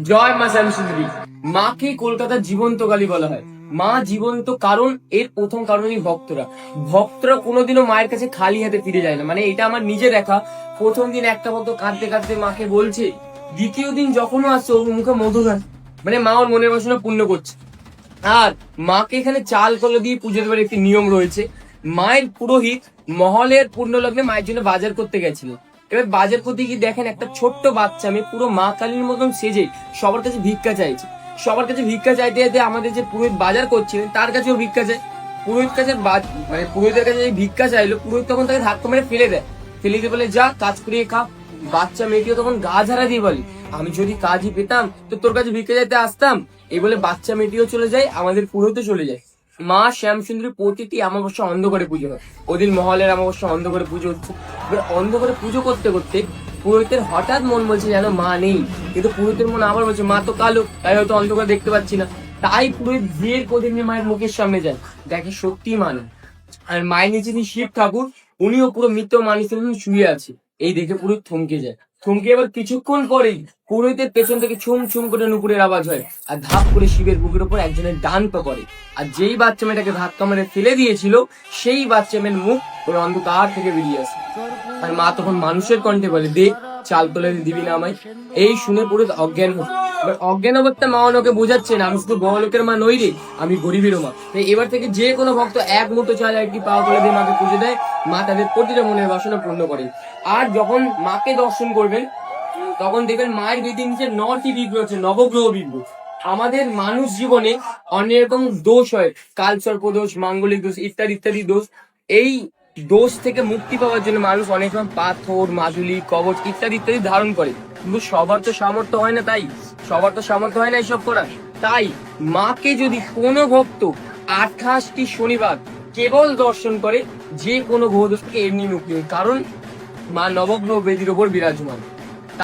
জয় মা শ্যামসুন্দরী। মাকে কলকাতার জীবন্ত কালী বলা হয়। মা জীবন্ত কারণ এর প্রথম কারণই ভক্তরা কোনোদিনও মায়ের কাছে খালি হাতে ফিরে যায় না। মানে এটা আমার নিজে দেখা। প্রথম দিন একটা ভক্ত কাঁদতে কাঁদতে মাকে বলছে, দ্বিতীয় দিন যখনও আসছে ওর মুখে মধু গান, মানে মা ওর মনের বাসনা পূর্ণ করছে। আর মাকে এখানে চাল কলা দিয়ে পুজো দেওয়ার একটি নিয়ম রয়েছে। মায়ের পুরোহিত মহলের পূর্ণলগ্নে মায়ের জন্য বাজার করতে গেছিল। এবার বাজার করতে গিয়ে দেখেন একটা ছোট্ট বাচ্চা মেয়ে পুরো মা কালীর মতন সেজে সবার কাছে ভিক্ষা চাইছে। সবার কাছে ভিক্ষা চাইতে চাইতে আমাদের যে পুরোহিত বাজার করছিলেন তার কাছেও ভিক্ষা চায়। পুরোহিতের কাছে ভিক্ষা চাইলো, পুরোহিত তখন তাকে ধাক্কা মেরে ফেলে দেয়। ফেলে দিয়ে বলে, যা কাজ করিয়ে খা। বাচ্চা মেয়েটিও তখন গা ঝাড়া দিয়ে বলে, আমি যদি কাজই পেতাম তো তোর কাছে ভিক্ষা চাইতে আসতাম। এই বলে বাচ্চা মেয়েটিও চলে যায়, আমাদের পুরোহিতও চলে যায়। মা শ্যামসুন্দরী প্রতিটি অমাবস্যা অন্ধকারে পুজো হয়। ওদিন মহলের অমাবস্যা অন্ধকারে পুজো হচ্ছে। এবার অন্ধকারে পুজো করতে করতে পুরোহিতের হঠাৎ মন বলছে যেন মা নেই, কিন্তু পুরোহিতের মন আবার বলছে মা তো কালো, তাই হয়তো অন্ধকারে দেখতে পাচ্ছি না। তাই পুরোহিত বিয়ের কদিন মায়ের মুখের সামনে যায়, দেখে সত্যি মা নেই। আর মায়ের নিচে যিনি শিব ঠাকুর, উনিও পুরো মৃত মানুষের মতন শুয়ে আছে। এই দেখে পুরোহিত থমকে যায়। থমকে এবার কিছুক্ষণ পরেই পুরোহিতের পেছন থেকে ছুম ছুম করে নুপুরের আওয়াজ হয়, আর ধাপ করে শিবের বুকের উপর একজনের ডান পা পড়ে। আর যেই বাচ্চা মেয়েটাকে ধাক্কা মেরে ফেলে দিয়েছিল সেই বাচ্চা মেয়ের মুখ ওই অন্ধকার থেকে বেরিয়ে আসে। আর মা তখন মানুষের কণ্ঠে বলে, দে চাল তোলে দিবি না আমায়। এই শুনে পুরো অজ্ঞান হচ্ছে। অজ্ঞান অবস্থা মা ওনাকে বোঝাচ্ছে না, আমি শুধু বড় লোকের মা নই রে, আমি গরিবেরও মা। এবার থেকে যে কোনো ভক্ত এক মুঠো চাল একটি পাওয়া করে দিয়ে মাকে পুজো দেয়, মা তাদের প্রতিটা মনের বাসনা পূর্ণ করেন। আর যখন মাকে দর্শন করবেন তখন দেখবেন মায়ের বেদির নিচে 9টি বিগ্রহ আছে, নবগ্রহ বিগ্রহ। আমাদের মানুষ জীবনে অনেক রকম দোষ হয়, কালসর্প দোষ, মাঙ্গলিক দোষ, ইত্যাদি ইত্যাদি দোষ। এই দোষ থেকে মুক্তি পাওয়ার জন্য মানুষ অনেক রকম পাথর, মাদুলি, কবচ ইত্যাদি ইত্যাদি ধারণ করে। কিন্তু সবার তো সামর্থ্য হয় না, এইসব করার। তাই মাকে যদি কোনো ভক্ত 28টি শনিবার কেবল দর্শন করে, যে কোনো গ্রহ দোষ থেকে এমনি মুক্তি হয়, কারণ মা নবগ্রহ বেদির ওপর বিরাজমান।